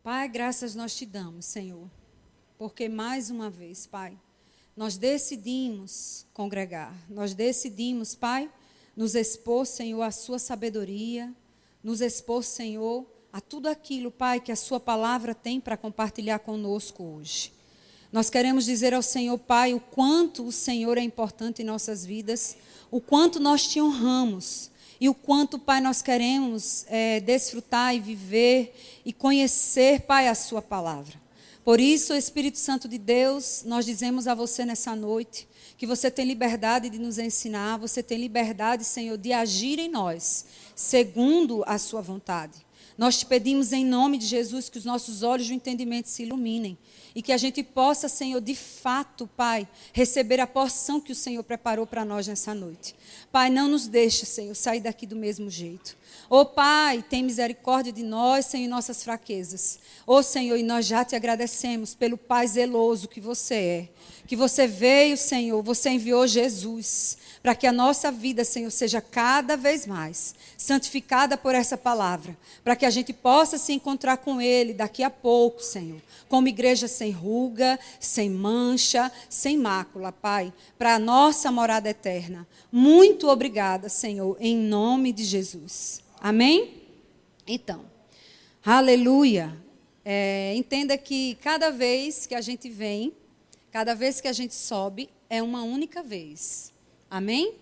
Pai, graças nós te damos, Senhor, porque mais uma vez, Pai, nós decidimos congregar, nós decidimos, Pai, nos expor, Senhor, à sua sabedoria, nos expor, Senhor, a tudo aquilo, Pai, que a sua palavra tem para compartilhar conosco hoje. Nós queremos dizer ao Senhor, Pai, o quanto o Senhor é importante em nossas vidas, o quanto nós te honramos e o quanto, Pai, nós queremos desfrutar e viver e conhecer, Pai, a sua palavra. Por isso, Espírito Santo de Deus, nós dizemos a você nessa noite que você tem liberdade de nos ensinar, você tem liberdade, Senhor, de agir em nós, segundo a sua vontade. Nós te pedimos em nome de Jesus que os nossos olhos de entendimento se iluminem e que a gente possa, Senhor, de fato, Pai, receber a porção que o Senhor preparou para nós nessa noite. Pai, não nos deixe, Senhor, sair daqui do mesmo jeito. Ó Pai, tem misericórdia de nós, Senhor, e nossas fraquezas. Ó Senhor, e nós já te agradecemos pelo Pai zeloso que você é. Que você veio, Senhor, você enviou Jesus para que a nossa vida, Senhor, seja cada vez mais santificada por essa palavra, para que a gente possa se encontrar com Ele daqui a pouco, Senhor, como igreja sem ruga, sem mancha, sem mácula, Pai, para a nossa morada eterna. Muito obrigada, Senhor, em nome de Jesus. Amém? Então, aleluia. Entenda que cada vez que a gente vem, cada vez que a gente sobe, é uma única vez. Amém?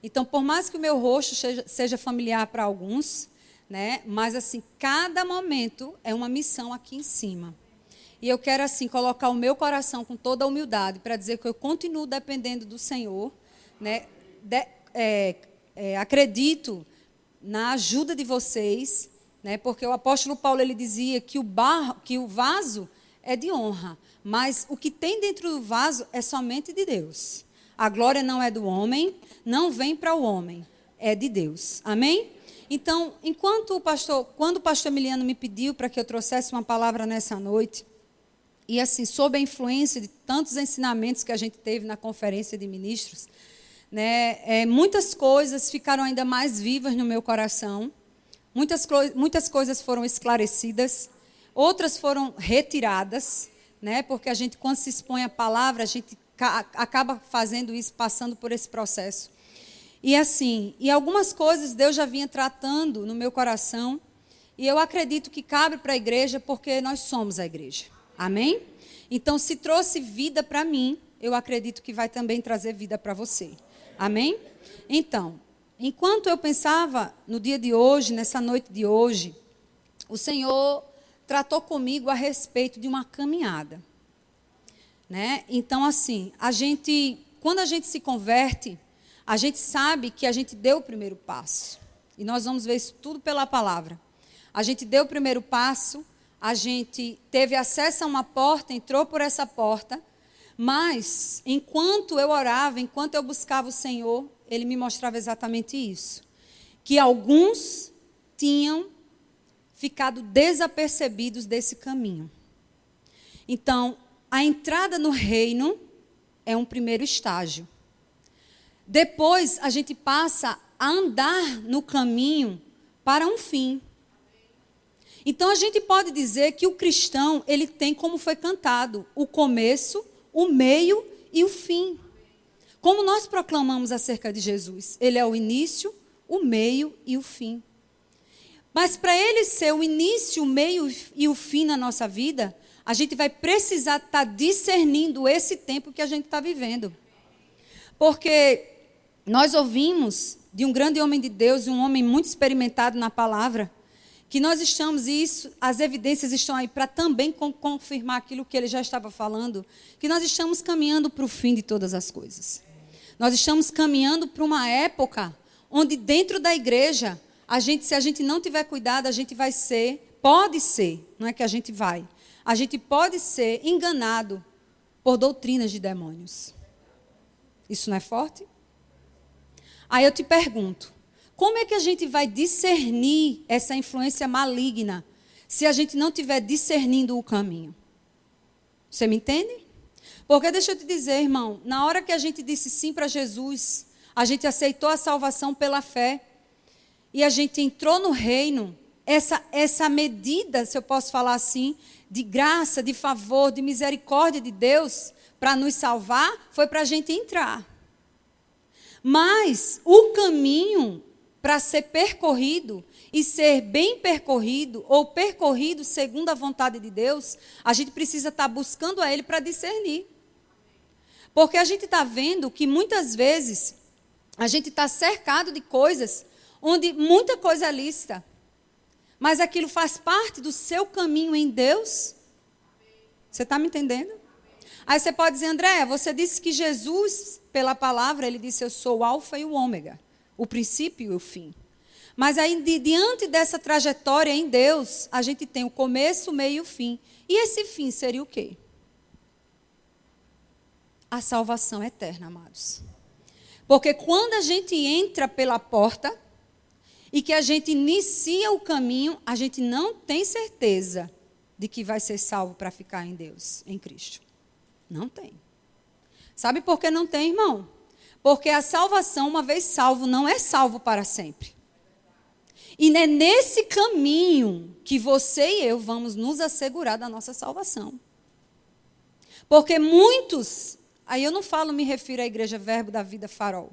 Então, por mais que o meu rosto seja familiar para alguns, né? Mas assim, cada momento é uma missão aqui em cima. E eu quero assim colocar o meu coração com toda a humildade para dizer que eu continuo dependendo do Senhor, né? Acredito na ajuda de vocês, né? Porque o apóstolo Paulo ele dizia que o vaso é de honra, mas o que tem dentro do vaso é somente de Deus. A glória não é do homem, não vem para o homem, é de Deus. Amém? Então, quando o pastor Emiliano me pediu para que eu trouxesse uma palavra nessa noite, e assim, sob a influência de tantos ensinamentos que a gente teve na conferência de ministros, né, muitas coisas ficaram ainda mais vivas no meu coração, muitas coisas foram esclarecidas, outras foram retiradas, né, porque a gente, quando se expõe à palavra, a gente acaba fazendo isso, passando por esse processo. E assim, e algumas coisas Deus já vinha tratando no meu coração, e eu acredito que cabe para a igreja, porque nós somos a igreja. Amém? Então, se trouxe vida para mim, eu acredito que vai também trazer vida para você. Amém? Então, enquanto eu pensava no dia de hoje, nessa noite de hoje, o Senhor tratou comigo a respeito de uma caminhada. Né? Então, assim, quando a gente se converte, a gente sabe que a gente deu o primeiro passo. E nós vamos ver isso tudo pela palavra. A gente deu o primeiro passo, a gente teve acesso a uma porta, entrou por essa porta, mas, enquanto eu orava, enquanto eu buscava o Senhor, Ele me mostrava exatamente isso. Que alguns tinham ficado desapercebidos desse caminho. Então, a entrada no reino é um primeiro estágio. Depois, a gente passa a andar no caminho para um fim. Então, a gente pode dizer que o cristão, ele tem, como foi cantado, o começo, o meio e o fim. Como nós proclamamos acerca de Jesus, ele é o início, o meio e o fim. Mas para ele ser o início, o meio e o fim na nossa vida, a gente vai precisar estar discernindo esse tempo que a gente está vivendo. Porque nós ouvimos de um grande homem de Deus, um homem muito experimentado na palavra, que nós estamos, e isso, as evidências estão aí para também confirmar aquilo que ele já estava falando, que nós estamos caminhando para o fim de todas as coisas. Nós estamos caminhando para uma época onde dentro da igreja, se a gente não tiver cuidado, a gente vai pode ser, não é que a gente pode ser enganado por doutrinas de demônios. Isso não é forte? Aí eu te pergunto, como é que a gente vai discernir essa influência maligna se a gente não estiver discernindo o caminho? Você me entende? Porque deixa eu te dizer, irmão, na hora que a gente disse sim para Jesus, a gente aceitou a salvação pela fé e a gente entrou no reino, essa medida, se eu posso falar assim, de graça, de favor, de misericórdia de Deus para nos salvar, foi para a gente entrar. Mas o caminho para ser percorrido e ser bem percorrido, ou percorrido segundo a vontade de Deus, a gente precisa estar buscando a Ele para discernir. Porque a gente está vendo que muitas vezes a gente está cercado de coisas onde muita coisa é lícita, mas aquilo faz parte do seu caminho em Deus. Você está me entendendo? Aí você pode dizer, André, você disse que Jesus, pela palavra, ele disse, eu sou o alfa e o ômega, o princípio e o fim. Mas aí, diante dessa trajetória em Deus, a gente tem o começo, o meio e o fim. E esse fim seria o quê? A salvação eterna, amados. Porque quando a gente entra pela porta e que a gente inicia o caminho, a gente não tem certeza de que vai ser salvo para ficar em Deus, em Cristo. Não tem. Sabe por que não tem, irmão? Porque a salvação, uma vez salvo, não é salvo para sempre. E é nesse caminho que você e eu vamos nos assegurar da nossa salvação. Porque muitos, aí eu não falo, me refiro à Igreja Verbo da Vida Farol,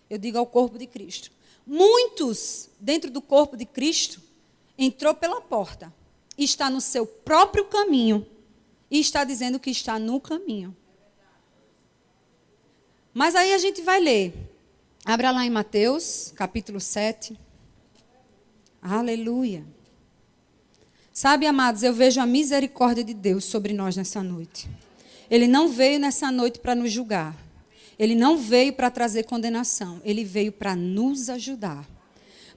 eu digo ao corpo de Cristo. Muitos, dentro do corpo de Cristo, entrou pela porta, está no seu próprio caminho, e está dizendo que está no caminho. Mas aí a gente vai ler. Abra lá em Mateus, capítulo 7. Aleluia. Sabe, amados, eu vejo a misericórdia de Deus sobre nós nessa noite. Ele não veio nessa noite para nos julgar. Ele não veio para trazer condenação. Ele veio para nos ajudar.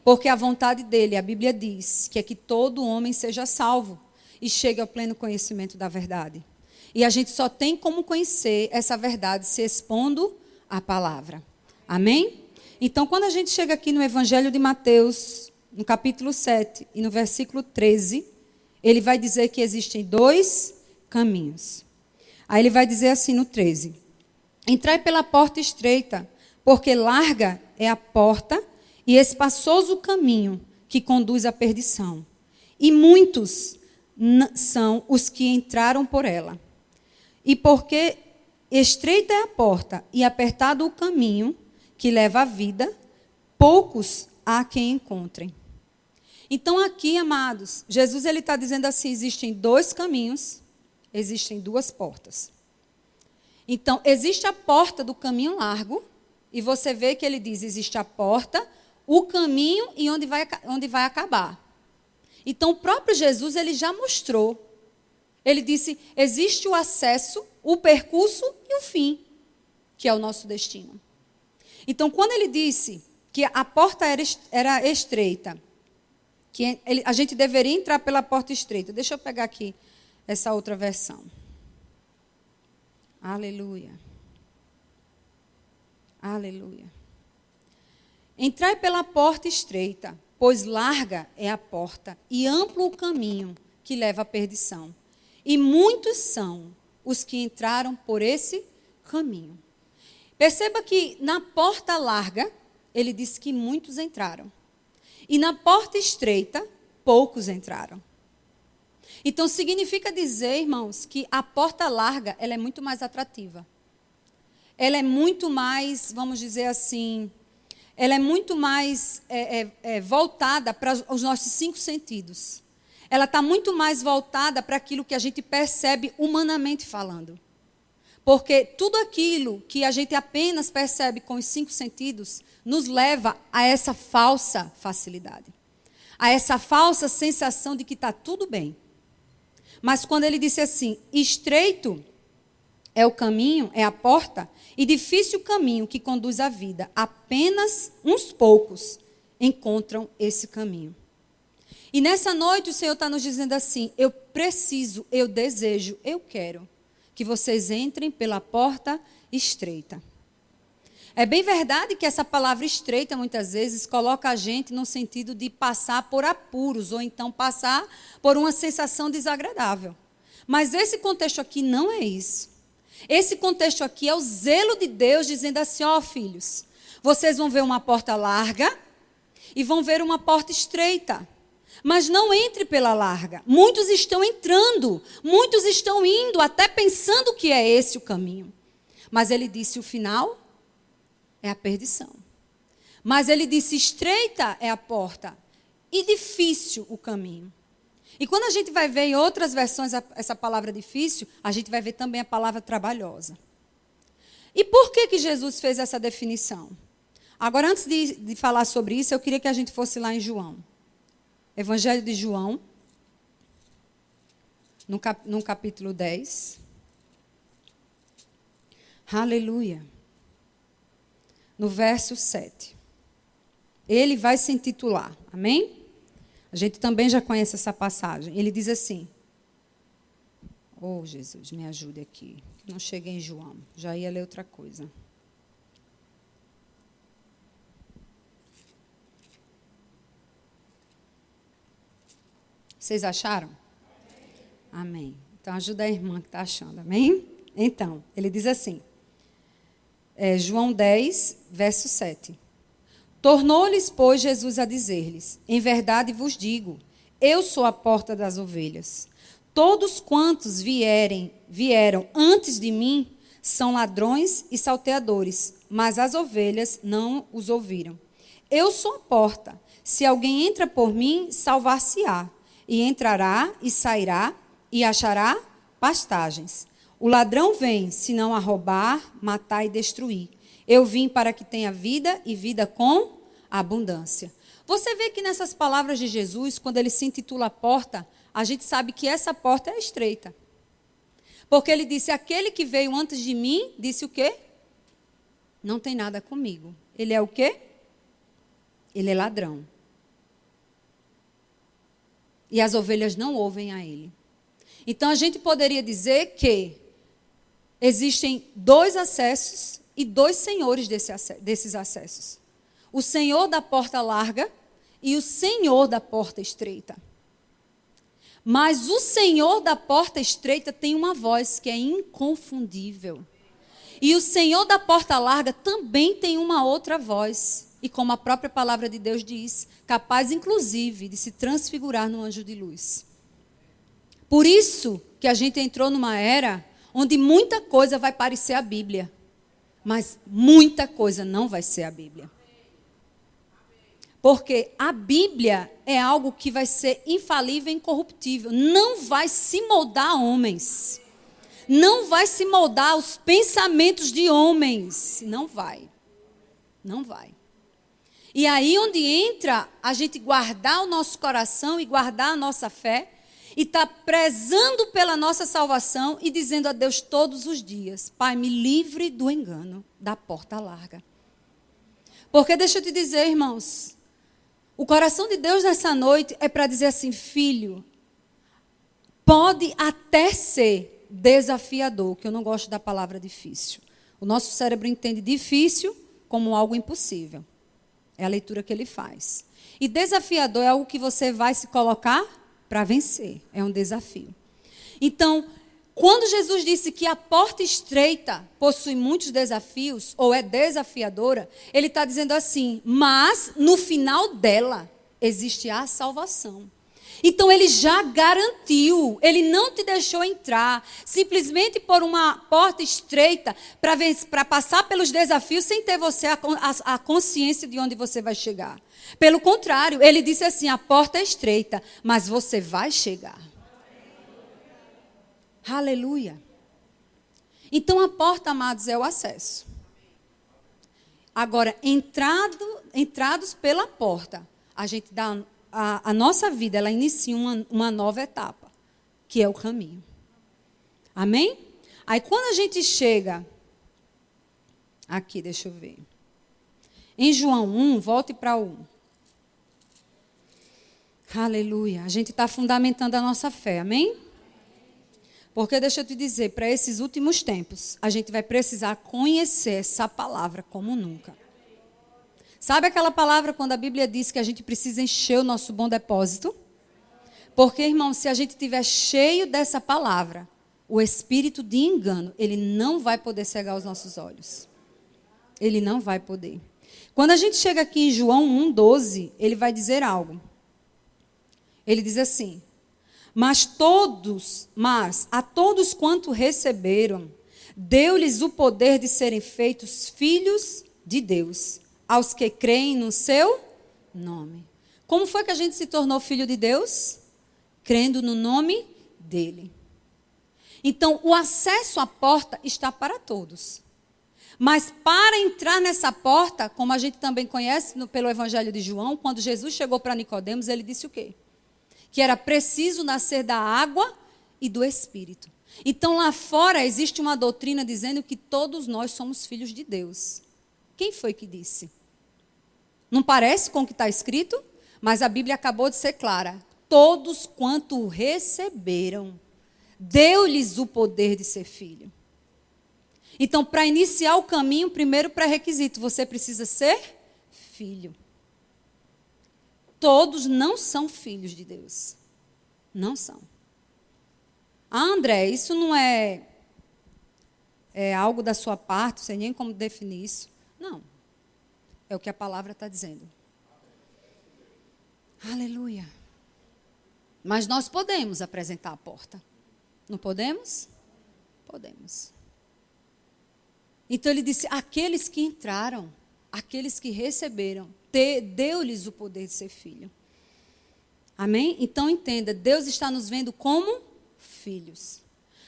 Porque a vontade dele, a Bíblia diz, que é que todo homem seja salvo e chegue ao pleno conhecimento da verdade. E a gente só tem como conhecer essa verdade se expondo a palavra. Amém? Então, quando a gente chega aqui no Evangelho de Mateus, no capítulo 7 e no versículo 13, ele vai dizer que existem dois caminhos. Aí ele vai dizer assim no 13: entrai pela porta estreita, porque larga é a porta e espaçoso o caminho que conduz à perdição. E muitos são os que entraram por ela. E porque estreita é a porta e apertado o caminho que leva à vida, poucos há quem encontrem. Então aqui, amados, Jesus ele está dizendo assim, existem dois caminhos, existem duas portas. Então, existe a porta do caminho largo, e você vê que ele diz, existe a porta, o caminho e onde vai acabar. Então, o próprio Jesus, ele já mostrou. Ele disse, existe o acesso, o percurso e o fim, que é o nosso destino. Então, quando ele disse que a porta era estreita, que a gente deveria entrar pela porta estreita. Deixa eu pegar aqui essa outra versão. Aleluia. Aleluia. Entrai pela porta estreita, pois larga é a porta e amplo o caminho que leva à perdição. E muitos são os que entraram por esse caminho. Perceba que na porta larga, ele disse que muitos entraram. E na porta estreita, poucos entraram. Então, significa dizer, irmãos, que a porta larga, ela é muito mais atrativa. Ela é muito mais, vamos dizer assim, ela é muito mais voltada para os nossos 5 sentidos. Ela está muito mais voltada para aquilo que a gente percebe humanamente falando. Porque tudo aquilo que a gente apenas percebe com os 5 sentidos nos leva a essa falsa facilidade. A essa falsa sensação de que está tudo bem. Mas quando ele disse assim, estreito é o caminho, é a porta, e difícil o caminho que conduz à vida, apenas uns poucos encontram esse caminho. E nessa noite o Senhor está nos dizendo assim, eu preciso, eu desejo, eu quero que vocês entrem pela porta estreita. É bem verdade que essa palavra estreita, muitas vezes, coloca a gente no sentido de passar por apuros, ou então passar por uma sensação desagradável. Mas esse contexto aqui não é isso. Esse contexto aqui é o zelo de Deus dizendo assim, ó filhos, vocês vão ver uma porta larga e vão ver uma porta estreita. Mas não entre pela larga. Muitos estão entrando, muitos estão indo, até pensando que é esse o caminho. Mas ele disse, o final é a perdição. Mas ele disse, estreita é a porta e difícil o caminho. E quando a gente vai ver em outras versões essa palavra difícil, a gente vai ver também a palavra trabalhosa. E por que Jesus fez essa definição? Agora, antes de falar sobre isso, eu queria que a gente fosse lá em João. Evangelho de João, no capítulo 10. Aleluia. No verso 7. Ele vai se intitular, amém? A gente também já conhece essa passagem. Ele diz assim, oh, Jesus, me ajude aqui. Não cheguei em João, já ia ler outra coisa. Vocês acharam? Amém. Então, ajuda a irmã que está achando, amém? Então, ele diz assim, João 10, verso 7. Tornou-lhes, pois, Jesus a dizer-lhes, em verdade vos digo, eu sou a porta das ovelhas. Todos quantos vieram antes de mim são ladrões e salteadores, mas as ovelhas não os ouviram. Eu sou a porta. Se alguém entra por mim, salvar-se-á, e entrará e sairá e achará pastagens. O ladrão vem, senão a roubar, matar e destruir. Eu vim para que tenha vida e vida com abundância. Você vê que nessas palavras de Jesus, quando ele se intitula porta, a gente sabe que essa porta é estreita. Porque ele disse, aquele que veio antes de mim, disse o quê? Não tem nada comigo. Ele é o quê? Ele é ladrão. E as ovelhas não ouvem a ele. Então, a gente poderia dizer que existem dois acessos e dois senhores desses acessos. O senhor da porta larga e o senhor da porta estreita. Mas o senhor da porta estreita tem uma voz que é inconfundível. E o senhor da porta larga também tem uma outra voz. E como a própria palavra de Deus diz, capaz inclusive de se transfigurar no anjo de luz. Por isso que a gente entrou numa era onde muita coisa vai parecer a Bíblia, mas muita coisa não vai ser a Bíblia. Porque a Bíblia é algo que vai ser infalível e incorruptível. Não vai se moldar a homens. Não vai se moldar aos pensamentos de homens. Não vai. Não vai. E aí onde entra a gente guardar o nosso coração e guardar a nossa fé e estar prezando pela nossa salvação e dizendo a Deus todos os dias, Pai, me livre do engano da porta larga. Porque deixa eu te dizer, irmãos, o coração de Deus nessa noite é para dizer assim, filho, pode até ser desafiador, que eu não gosto da palavra difícil. O nosso cérebro entende difícil como algo impossível. É a leitura que ele faz. E desafiador é algo que você vai se colocar para vencer. É um desafio. Então, quando Jesus disse que a porta estreita possui muitos desafios, ou é desafiadora, ele está dizendo assim, mas no final dela existe a salvação. Então ele já garantiu, ele não te deixou entrar simplesmente por uma porta estreita para passar pelos desafios sem ter você a consciência de onde você vai chegar. Pelo contrário, ele disse assim, a porta é estreita, mas você vai chegar. Aleluia. Então a porta, amados, é o acesso. Agora, entrados pela porta, a gente dá... A nossa vida, ela inicia uma nova etapa, que é o caminho. Amém? Aí quando a gente chega, aqui, deixa eu ver. Em João 1, volte para 1. Aleluia. A gente está fundamentando a nossa fé, amém? Porque deixa eu te dizer, para esses últimos tempos, a gente vai precisar conhecer essa palavra como nunca. Sabe aquela palavra quando a Bíblia diz que a gente precisa encher o nosso bom depósito? Porque, irmão, se a gente estiver cheio dessa palavra, o espírito de engano, ele não vai poder cegar os nossos olhos. Ele não vai poder. Quando a gente chega aqui em João 1,12, ele vai dizer algo. Ele diz assim: mas a todos quanto receberam, deu-lhes o poder de serem feitos filhos de Deus, aos que creem no seu nome. Como foi que a gente se tornou filho de Deus? Crendo no nome dele. Então, o acesso à porta está para todos. Mas para entrar nessa porta, como a gente também conhece pelo Evangelho de João, quando Jesus chegou para Nicodemos, ele disse o quê? Que era preciso nascer da água e do Espírito. Então, lá fora existe uma doutrina dizendo que todos nós somos filhos de Deus. Quem foi que disse? Não parece com o que está escrito? Mas a Bíblia acabou de ser clara. Todos quanto o receberam, deu-lhes o poder de ser filho. Então, para iniciar o caminho, primeiro pré-requisito, você precisa ser filho. Todos não são filhos de Deus. Não são. Ah, André, isso não é algo da sua parte, não sei nem como definir isso. Não. É o que a palavra está dizendo. Aleluia. Mas nós podemos apresentar a porta. Não podemos? Podemos. Então ele disse, aqueles que entraram, aqueles que receberam, deu-lhes o poder de ser filho. Amém? Então entenda, Deus está nos vendo como filhos.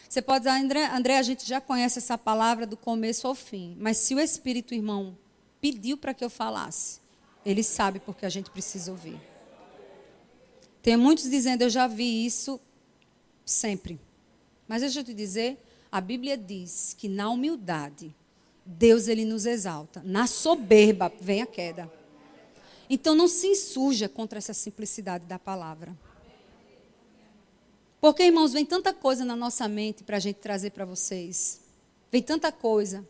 Você pode dizer, André, a gente já conhece essa palavra do começo ao fim. Mas se o Espírito, irmão, pediu para que eu falasse, ele sabe porque a gente precisa ouvir. Tem muitos dizendo, eu já vi isso sempre. Mas deixa eu te dizer, a Bíblia diz que na humildade, Deus ele nos exalta. Na soberba vem a queda. Então não se insurja contra essa simplicidade da palavra. Porque, irmãos, vem tanta coisa na nossa mente para a gente trazer para vocês. Vem tanta coisa.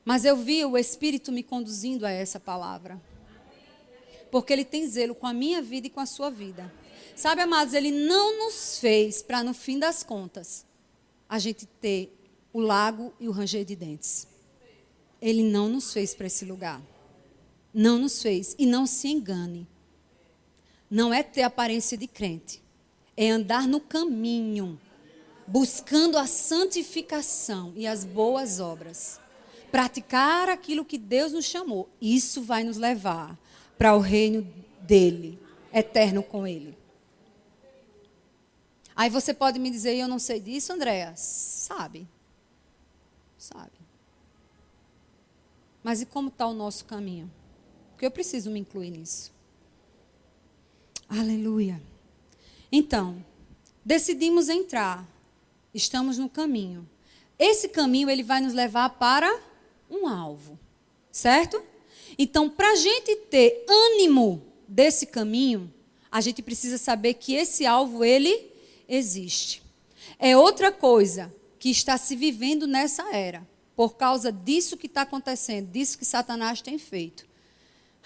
Mas eu vi o Espírito me conduzindo a essa palavra. Porque Ele tem zelo com a minha vida e com a sua vida. Sabe, amados, Ele não nos fez para, no fim das contas, a gente ter o lago e o ranger de dentes. Ele não nos fez para esse lugar. Não nos fez. E não se engane. Não é ter aparência de crente. É andar no caminho, buscando a santificação e as boas obras. Praticar aquilo que Deus nos chamou. Isso vai nos levar para o reino dele, eterno com ele. Aí você pode me dizer, eu não sei disso, Andréa? Sabe. Mas e como está o nosso caminho? Porque eu preciso me incluir nisso. Aleluia. Então, decidimos entrar. Estamos no caminho. Esse caminho, ele vai nos levar para um alvo. Certo? Então, para a gente ter ânimo desse caminho, a gente precisa saber que esse alvo, ele existe. É outra coisa que está se vivendo nessa era. Por causa disso que está acontecendo, disso que Satanás tem feito.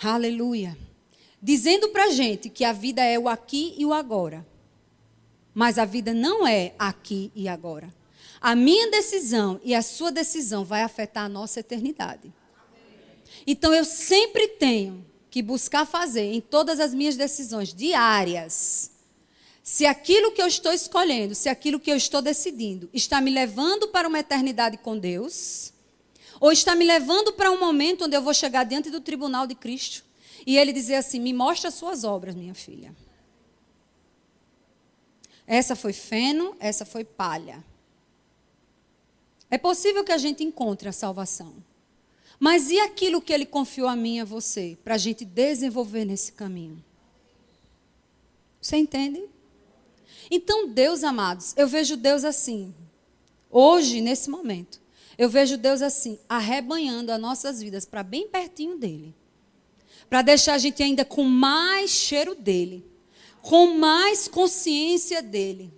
Aleluia. Dizendo para a gente que a vida é o aqui e o agora. Mas a vida não é aqui e agora. A minha decisão e a sua decisão vai afetar a nossa eternidade. Então eu sempre tenho que buscar fazer em todas as minhas decisões diárias. Se aquilo que eu estou escolhendo, se aquilo que eu estou decidindo está me levando para uma eternidade com Deus, ou está me levando para um momento onde eu vou chegar diante do tribunal de Cristo e ele dizer assim, me mostra as suas obras, minha filha. Essa foi feno, essa foi palha. É possível que a gente encontre a salvação. Mas e aquilo que ele confiou a mim e a você, para a gente desenvolver nesse caminho? Você entende? Então, Deus, amados, eu vejo Deus assim, hoje, nesse momento, eu vejo Deus assim, arrebanhando as nossas vidas para bem pertinho dele, para deixar a gente ainda com mais cheiro dele, com mais consciência dele,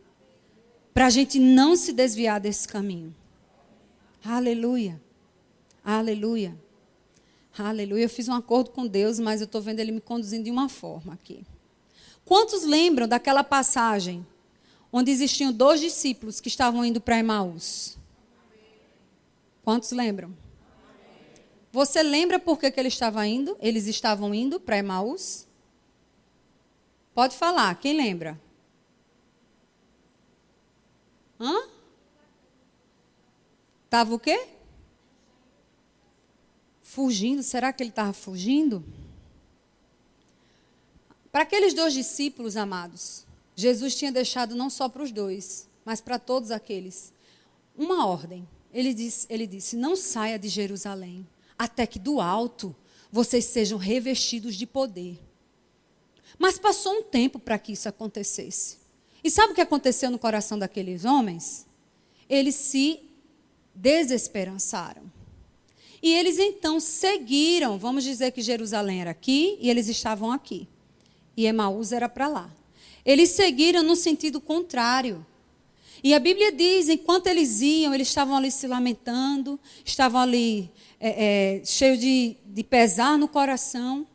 para a gente não se desviar desse caminho. Aleluia, aleluia, aleluia. Eu fiz um acordo com Deus, mas eu estou vendo ele me conduzindo de uma forma aqui. Quantos lembram daquela passagem onde existiam 2 discípulos que estavam indo para Emaús? Quantos lembram? Você lembra por que eles estavam indo? Eles estavam indo para Emaús? Pode falar, quem lembra? Estava o quê? Fugindo, será que ele estava fugindo? Para aqueles 2 discípulos, amados, Jesus tinha deixado não só para os 2, mas para todos aqueles, uma ordem. Ele disse, não saia de Jerusalém, até que do alto vocês sejam revestidos de poder. Mas passou um tempo para que isso acontecesse. E sabe o que aconteceu no coração daqueles homens? Eles se desesperançaram. E eles então seguiram, vamos dizer que Jerusalém era aqui e eles estavam aqui. E Emaús era para lá. Eles seguiram no sentido contrário. E a Bíblia diz, enquanto eles iam, eles estavam ali se lamentando, estavam ali cheios de pesar no coração.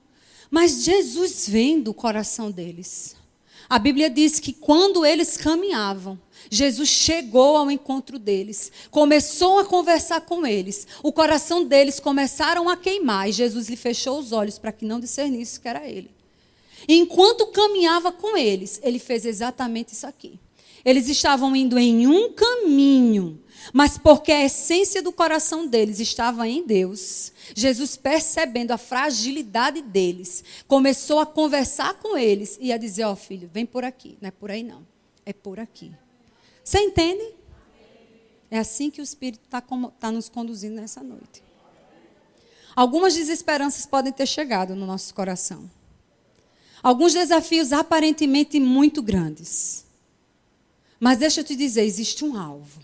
Mas Jesus vendo o coração deles. A Bíblia diz que quando eles caminhavam, Jesus chegou ao encontro deles, começou a conversar com eles, o coração deles começaram a queimar e Jesus lhe fechou os olhos para que não discernisse que era ele. E enquanto caminhava com eles, ele fez exatamente isso aqui. Eles estavam indo em um caminho, mas porque a essência do coração deles estava em Deus, Jesus, percebendo a fragilidade deles, começou a conversar com eles e a dizer, ó filho, vem por aqui. Não é por aí não, é por aqui. Você entende? É assim que o Espírito está nos conduzindo nessa noite. Algumas desesperanças podem ter chegado no nosso coração. Alguns desafios aparentemente muito grandes. Mas deixa eu te dizer, existe um alvo.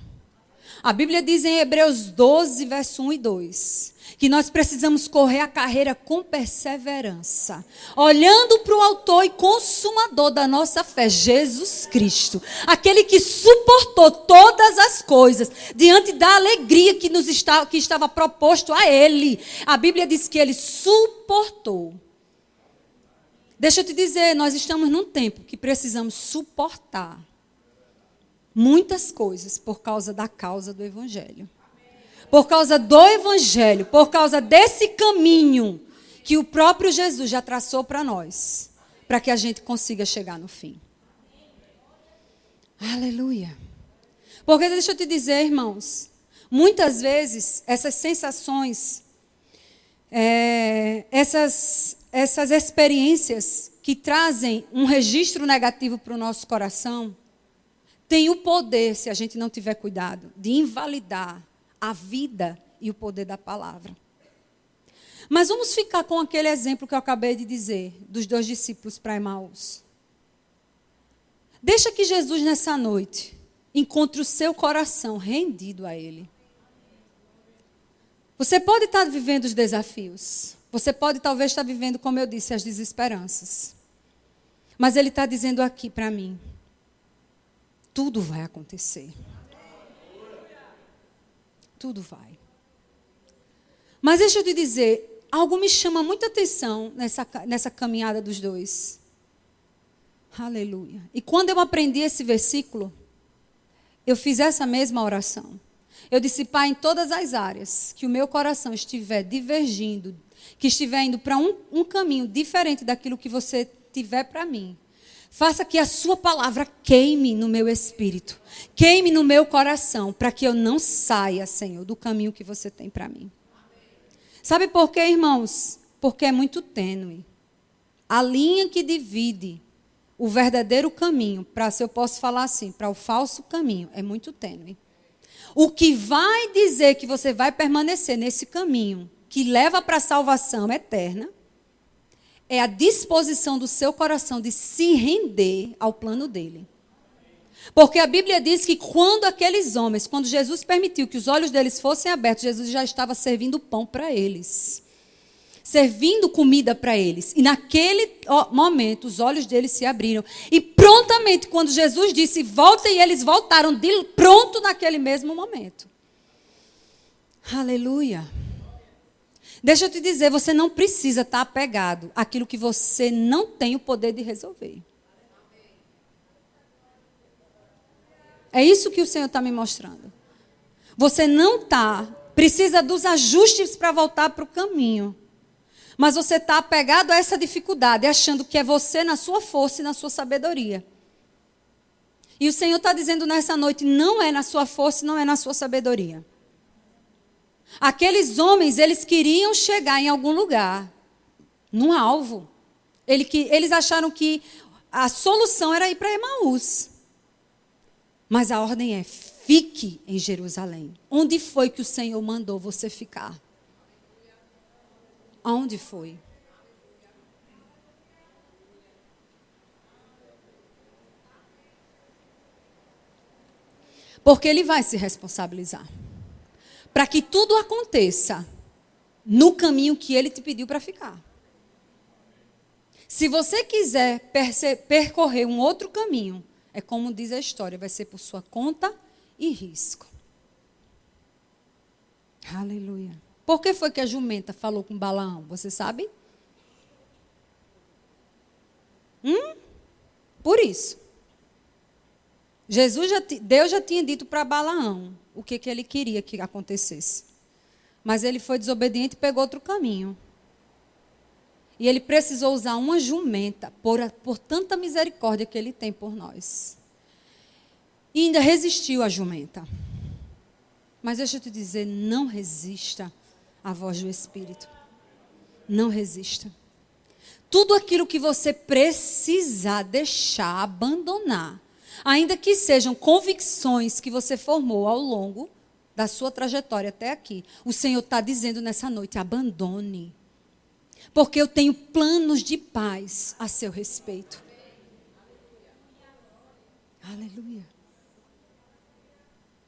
A Bíblia diz em Hebreus 12, verso 1 e 2, que nós precisamos correr a carreira com perseverança, olhando para o autor e consumador da nossa fé, Jesus Cristo, aquele que suportou todas as coisas, diante da alegria que estava proposto a ele. A Bíblia diz que ele suportou. Deixa eu te dizer, nós estamos num tempo que precisamos suportar muitas coisas por causa da causa do Evangelho. Por causa do Evangelho, por causa desse caminho que o próprio Jesus já traçou para nós, para que a gente consiga chegar no fim. Aleluia. Porque deixa eu te dizer, irmãos, muitas vezes essas sensações, essas experiências que trazem um registro negativo para o nosso coração, tem o poder, se a gente não tiver cuidado, de invalidar a vida e o poder da palavra. Mas vamos ficar com aquele exemplo que eu acabei de dizer, dos 2 discípulos para Emaús. Deixa que Jesus, nessa noite, encontre o seu coração rendido a Ele. Você pode estar vivendo os desafios. Você pode talvez estar vivendo, como eu disse, as desesperanças. Mas Ele está dizendo aqui para mim, tudo vai acontecer. Tudo vai. Mas deixa eu te dizer, algo me chama muita atenção nessa caminhada dos 2. Aleluia. E quando eu aprendi esse versículo, eu fiz essa mesma oração. Eu disse, Pai, em todas as áreas que o meu coração estiver divergindo, que estiver indo para um caminho diferente daquilo que você tiver para mim, faça que a sua palavra queime no meu espírito, queime no meu coração, para que eu não saia, Senhor, do caminho que você tem para mim. Sabe por quê, irmãos? Porque é muito tênue. A linha que divide o verdadeiro caminho, se eu posso falar assim, para o falso caminho, é muito tênue. O que vai dizer que você vai permanecer nesse caminho, que leva para a salvação eterna, é a disposição do seu coração de se render ao plano dele. Porque a Bíblia diz que quando Jesus permitiu que os olhos deles fossem abertos, Jesus já estava servindo pão para eles. Servindo comida para eles. E naquele momento, os olhos deles se abriram. E prontamente, quando Jesus disse, voltem, eles voltaram de pronto naquele mesmo momento. Aleluia. Deixa eu te dizer, você não precisa estar apegado àquilo que você não tem o poder de resolver. É isso que o Senhor está me mostrando. Você não precisa dos ajustes para voltar para o caminho. Mas você está apegado a essa dificuldade, achando que é você na sua força e na sua sabedoria. E o Senhor está dizendo nessa noite, não é na sua força e não é na sua sabedoria. Aqueles homens, eles queriam chegar em algum lugar, num alvo. Eles acharam que a solução era ir para Emaús. Mas a ordem é, fique em Jerusalém. Onde foi que o Senhor mandou você ficar? Aonde foi? Porque Ele vai se responsabilizar. Para que tudo aconteça no caminho que Ele te pediu para ficar. Se você quiser percorrer um outro caminho, é como diz a história, vai ser por sua conta e risco. Aleluia. Por que foi que a jumenta falou com Balaão? Você sabe? Por isso. Deus já tinha dito para Balaão o que ele queria que acontecesse. Mas ele foi desobediente e pegou outro caminho. E ele precisou usar uma jumenta por tanta misericórdia que ele tem por nós. E ainda resistiu à jumenta. Mas deixa eu te dizer, não resista à voz do Espírito. Não resista. Tudo aquilo que você precisar deixar, abandonar, ainda que sejam convicções que você formou ao longo da sua trajetória até aqui, o Senhor está dizendo nessa noite, abandone. Porque eu tenho planos de paz a seu respeito. Aleluia.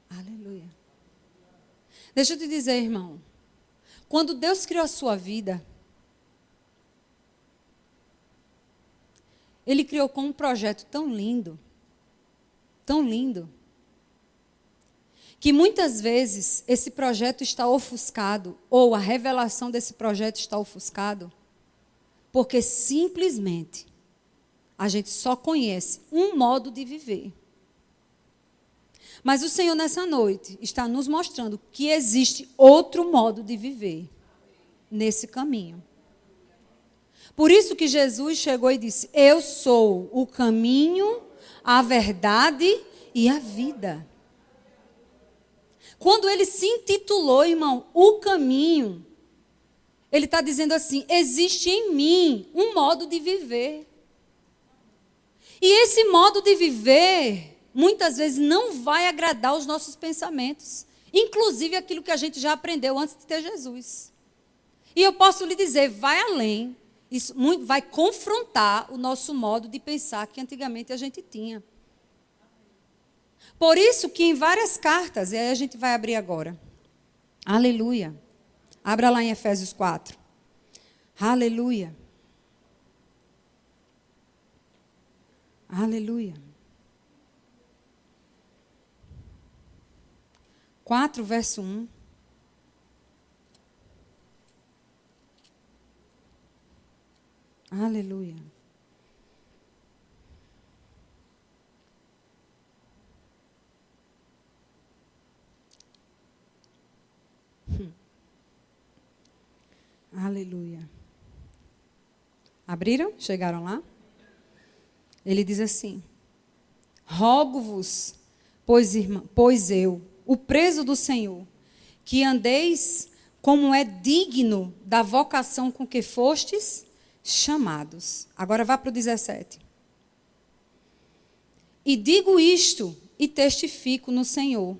Aleluia. Deixa eu te dizer, irmão. Quando Deus criou a sua vida, Ele criou com um projeto tão lindo, que muitas vezes esse projeto está ofuscado, ou a revelação desse projeto está ofuscado, porque simplesmente a gente só conhece um modo de viver. Mas o Senhor nessa noite está nos mostrando que existe outro modo de viver nesse caminho. Por isso que Jesus chegou e disse, eu sou o caminho, a verdade e a vida. Quando ele se intitulou, irmão, o caminho, ele está dizendo assim, existe em mim um modo de viver. E esse modo de viver, muitas vezes, não vai agradar os nossos pensamentos. Inclusive aquilo que a gente já aprendeu antes de ter Jesus. E eu posso lhe dizer, vai além. Isso vai confrontar o nosso modo de pensar que antigamente a gente tinha. Por isso que em várias cartas, e aí a gente vai abrir agora. Aleluia. Abra lá em Efésios 4. Aleluia. Aleluia. 4, verso 1. Aleluia. Aleluia. Abriram? Chegaram lá? Ele diz assim: rogo-vos, pois eu, o preso do Senhor, que andeis como é digno da vocação com que fostes chamados. Agora vá para o 17. E digo isto e testifico no Senhor,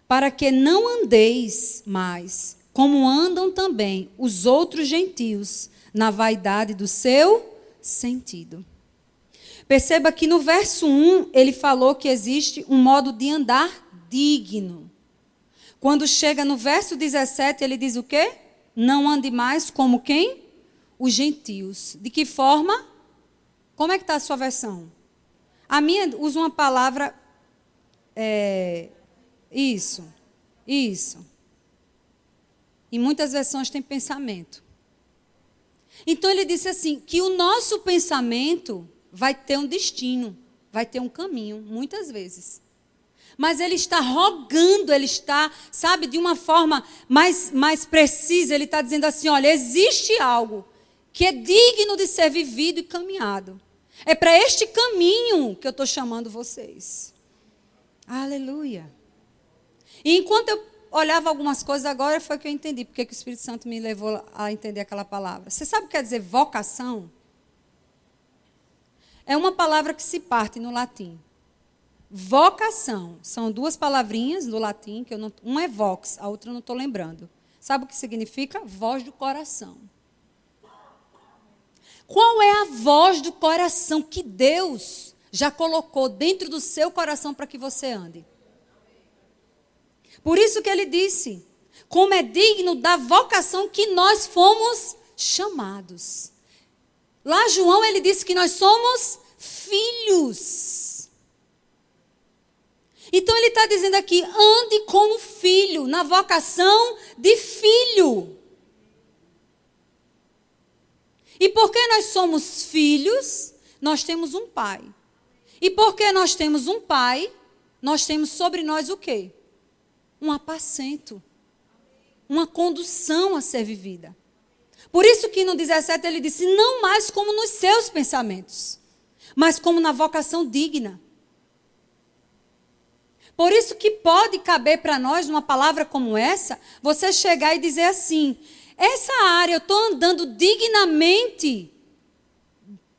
para que não andeis mais como andam também os outros gentios na vaidade do seu sentido. Perceba que no verso 1 ele falou que existe um modo de andar digno. Quando chega no verso 17 ele diz o quê? Não ande mais como quem? Os gentios. De que forma? Como é que está a sua versão? A minha usa uma palavra... Isso. Em muitas versões tem pensamento. Então ele disse assim, que o nosso pensamento vai ter um destino, vai ter um caminho, muitas vezes. Mas ele está rogando, ele está, sabe, de uma forma mais precisa, ele está dizendo assim, olha, existe algo que é digno de ser vivido e caminhado. É para este caminho que eu estou chamando vocês. Aleluia. E enquanto eu olhava algumas coisas, agora foi que eu entendi porque que o Espírito Santo me levou a entender aquela palavra. Você sabe o que quer dizer vocação? É uma palavra que se parte no latim. Vocação. São duas palavrinhas do latim, que uma é vox, a outra eu não estou lembrando. Sabe o que significa? Voz do coração. Qual é a voz do coração que Deus já colocou dentro do seu coração para que você ande? Por isso que ele disse, como é digno da vocação que nós fomos chamados. Lá João, ele disse que nós somos filhos. Então ele está dizendo aqui, ande como filho, na vocação de filho. E porque nós somos filhos, nós temos um pai. E porque nós temos um pai, nós temos sobre nós o quê? Um apacento. Uma condução a ser vivida. Por isso que no 17 ele disse, não mais como nos seus pensamentos, mas como na vocação digna. Por isso que pode caber para nós, numa palavra como essa, você chegar e dizer assim, essa área eu estou andando dignamente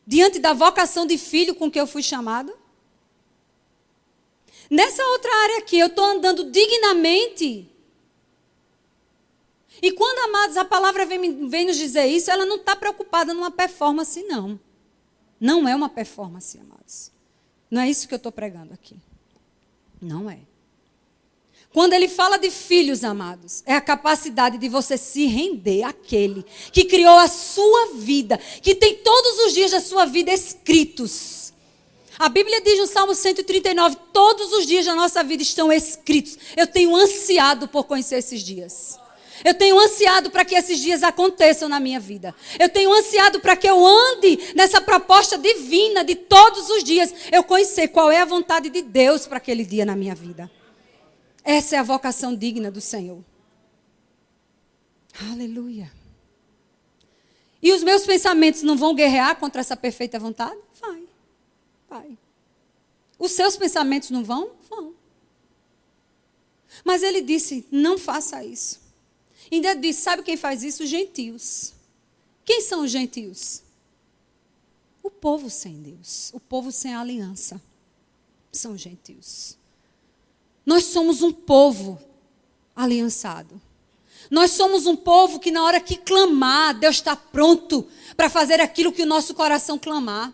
diante da vocação de filho com que eu fui chamado? Nessa outra área aqui, eu estou andando dignamente? E quando, amados, a palavra vem nos dizer isso, ela não está preocupada numa performance, não. Não é uma performance, amados. Não é isso que eu estou pregando aqui. Não é. Quando ele fala de filhos, amados, é a capacidade de você se render àquele que criou a sua vida, que tem todos os dias da sua vida escritos. A Bíblia diz no Salmo 139, todos os dias da nossa vida estão escritos. Eu tenho ansiado por conhecer esses dias. Eu tenho ansiado para que esses dias aconteçam na minha vida. Eu tenho ansiado para que eu ande nessa proposta divina de todos os dias. Eu conhecer qual é a vontade de Deus para aquele dia na minha vida. Essa é a vocação digna do Senhor. Aleluia. E os meus pensamentos não vão guerrear contra essa perfeita vontade? Vai. Os seus pensamentos não vão? Vão. Mas ele disse, não faça isso. Ainda disse, sabe quem faz isso? Os gentios. Quem são os gentios? O povo sem Deus. O povo sem aliança. São os gentios. Nós somos um povo aliançado. Nós somos um povo que na hora que clamar, Deus está pronto para fazer aquilo que o nosso coração clamar.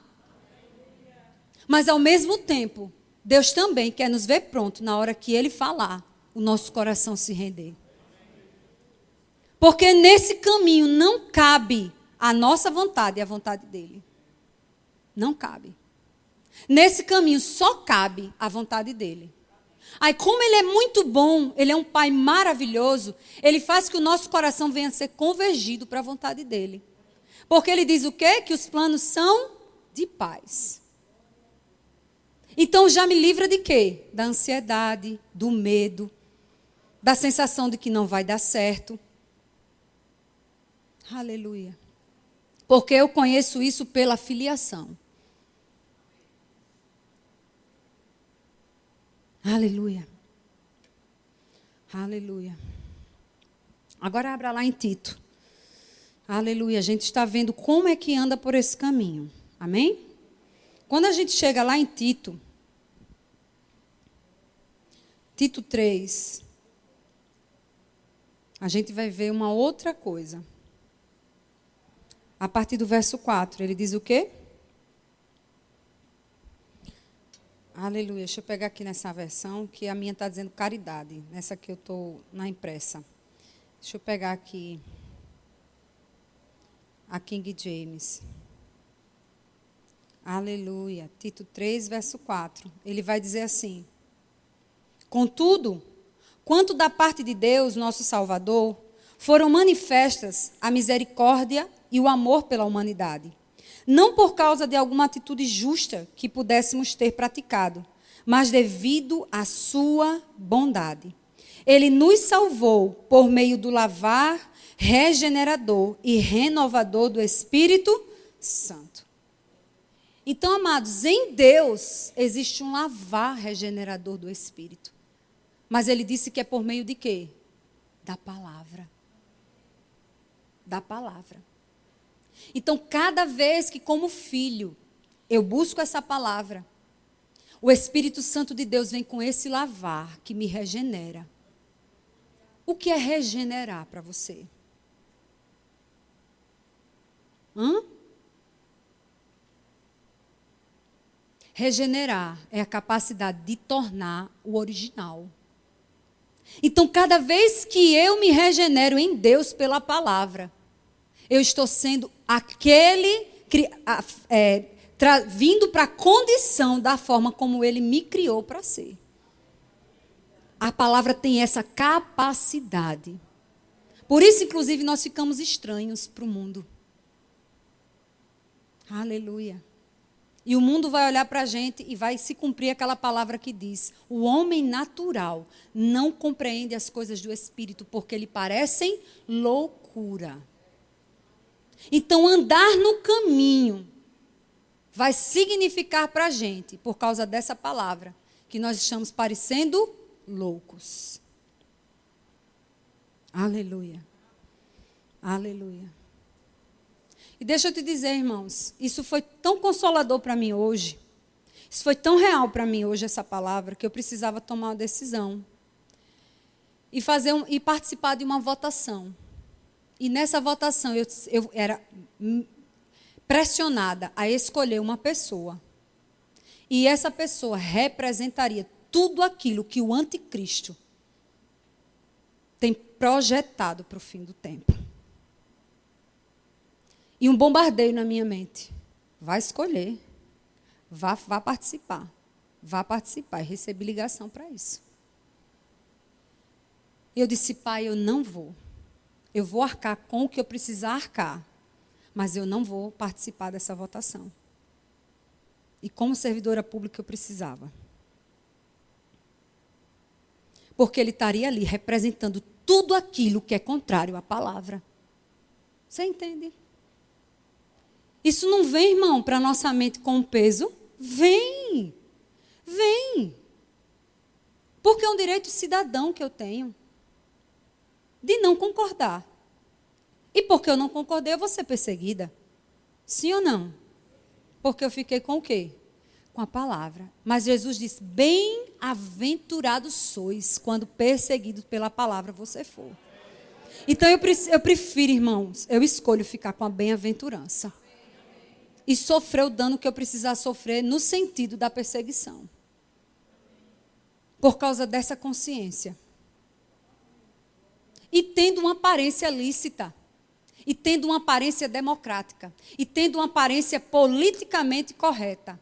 Mas ao mesmo tempo, Deus também quer nos ver pronto na hora que Ele falar, o nosso coração se render. Porque nesse caminho não cabe a nossa vontade e a vontade dEle. Não cabe. Nesse caminho só cabe a vontade dEle. Aí, como Ele é muito bom, Ele é um Pai maravilhoso, Ele faz que o nosso coração venha a ser convergido para a vontade dEle. Porque Ele diz o quê? Que os planos são de paz. Então, já me livra de quê? Da ansiedade, do medo, da sensação de que não vai dar certo. Aleluia. Porque eu conheço isso pela filiação. Aleluia. Aleluia. Agora abra lá em Tito. Aleluia. A gente está vendo como é que anda por esse caminho. Amém? Quando a gente chega lá em Tito, Tito 3, a gente vai ver uma outra coisa. A partir do verso 4, ele diz o quê? Aleluia. Deixa eu pegar aqui nessa versão, que a minha está dizendo caridade. Nessa que eu estou na impressa. Deixa eu pegar aqui a King James. Aleluia. Tito 3, verso 4. Ele vai dizer assim: contudo, quanto da parte de Deus, nosso Salvador, foram manifestas a misericórdia e o amor pela humanidade. Não por causa de alguma atitude justa que pudéssemos ter praticado, mas devido à sua bondade. Ele nos salvou por meio do lavar regenerador e renovador do Espírito Santo. Então, amados, em Deus existe um lavar regenerador do Espírito. Mas ele disse que é por meio de quê? Da palavra. Da palavra. Então, cada vez que, como filho, eu busco essa palavra, o Espírito Santo de Deus vem com esse lavar que me regenera. O que é regenerar para você? Regenerar é a capacidade de tornar o original. Então, cada vez que eu me regenero em Deus pela palavra, eu estou sendo aquele, vindo para a condição da forma como Ele me criou para ser. A palavra tem essa capacidade. Por isso, inclusive, nós ficamos estranhos para o mundo. Aleluia. E o mundo vai olhar para a gente e vai se cumprir aquela palavra que diz: o homem natural não compreende as coisas do Espírito, porque lhe parecem loucura. Então, andar no caminho vai significar para a gente, por causa dessa palavra, que nós estamos parecendo loucos. Aleluia. Aleluia. E deixa eu te dizer, irmãos, isso foi tão consolador para mim hoje, isso foi tão real para mim hoje, essa palavra, que eu precisava tomar uma decisão e participar de uma votação. E nessa votação eu era pressionada a escolher uma pessoa. E essa pessoa representaria tudo aquilo que o anticristo tem projetado para o fim do tempo. E um bombardeio na minha mente. Vai escolher. Vá participar. Vá participar. E recebi ligação para isso. E eu disse: pai, eu não vou. Eu vou arcar com o que eu precisar arcar. Mas eu não vou participar dessa votação. E como servidora pública eu precisava. Porque ele estaria ali representando tudo aquilo que é contrário à palavra. Você entende? Isso não vem, irmão, para a nossa mente com peso? Vem. Vem. Porque é um direito cidadão que eu tenho de não concordar. E porque eu não concordei, eu vou ser perseguida. Sim ou não? Porque eu fiquei com o quê? Com a palavra. Mas Jesus disse: bem-aventurados sois quando perseguidos pela palavra você for. Então eu prefiro, irmãos, eu escolho ficar com a bem-aventurança. E sofrer o dano que eu precisar sofrer no sentido da perseguição. Por causa dessa consciência. E tendo uma aparência lícita. E tendo uma aparência democrática. E tendo uma aparência politicamente correta.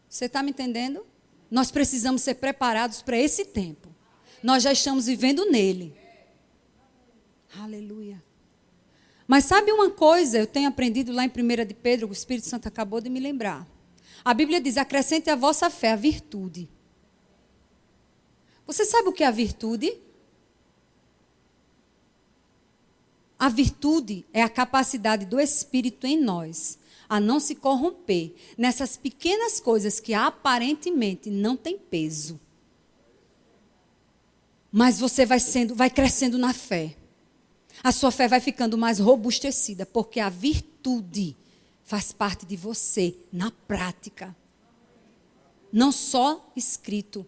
Você está me entendendo? Nós precisamos ser preparados para esse tempo. Nós já estamos vivendo nele. Aleluia. Mas sabe uma coisa, eu tenho aprendido lá em 1 de Pedro, o Espírito Santo acabou de me lembrar. A Bíblia diz: acrescente à vossa fé a virtude. Você sabe o que é a virtude? A virtude é a capacidade do Espírito em nós a não se corromper nessas pequenas coisas que aparentemente não têm peso. Mas você vai crescendo na fé. A sua fé vai ficando mais robustecida, porque a virtude faz parte de você na prática. Não só escrito.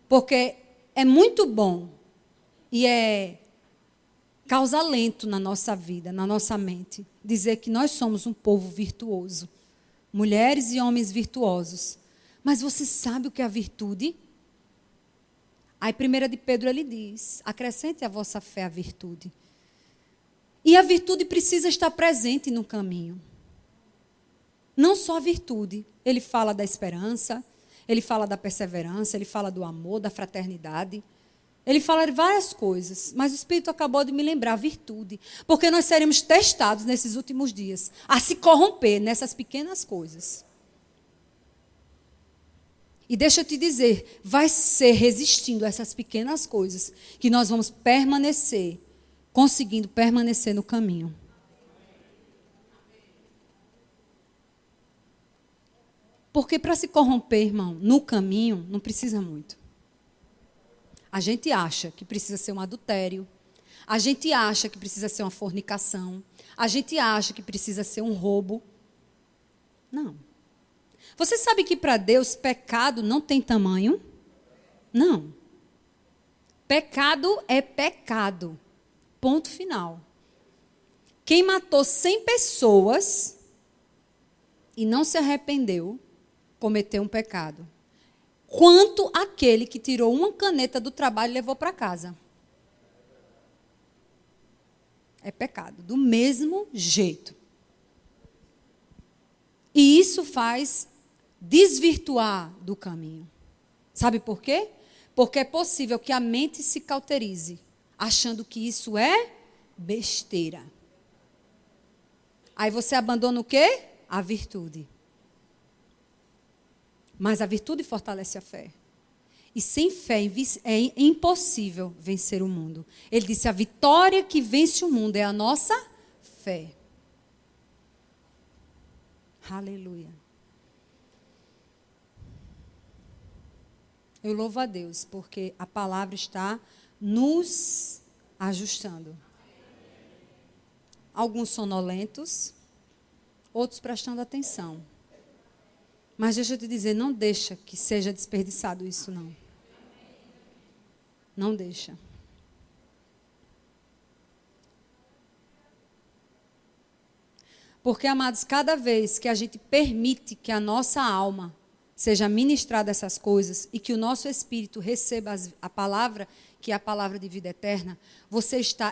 Porque é muito bom e causa alento na nossa vida, na nossa mente, dizer que nós somos um povo virtuoso. Mulheres e homens virtuosos. Mas você sabe o que é a virtude? Aí 1 de Pedro ele diz: acrescente à vossa fé a virtude. E a virtude precisa estar presente no caminho. Não só a virtude. Ele fala da esperança, ele fala da perseverança, ele fala do amor, da fraternidade. Ele fala de várias coisas. Mas o Espírito acabou de me lembrar a virtude. Porque nós seremos testados nesses últimos dias a se corromper nessas pequenas coisas. E deixa eu te dizer, vai ser resistindo a essas pequenas coisas que nós vamos permanecer, conseguindo permanecer no caminho. Porque para se corromper, irmão, no caminho, não precisa muito. A gente acha que precisa ser um adultério. A gente acha que precisa ser uma fornicação. A gente acha que precisa ser um roubo. Não. Você sabe que para Deus pecado não tem tamanho? Não. Pecado é pecado. Ponto final. Quem matou 100 pessoas e não se arrependeu, cometeu um pecado. Quanto aquele que tirou uma caneta do trabalho e levou para casa. É pecado, do mesmo jeito. E isso faz desvirtuar do caminho. Sabe por quê? Porque é possível que a mente se cauterize, achando que isso é besteira. Aí você abandona o quê? A virtude. Mas a virtude fortalece a fé. E sem fé é impossível vencer o mundo. Ele disse, a vitória que vence o mundo é a nossa fé. Aleluia. Eu louvo a Deus, porque a palavra está nos ajustando. Alguns sonolentos, outros prestando atenção. Mas deixa eu te dizer, não deixa que seja desperdiçado isso, não. Não deixa. Porque, amados, cada vez que a gente permite que a nossa alma seja ministrada essas coisas e que o nosso espírito receba a palavra, que é a palavra de vida eterna,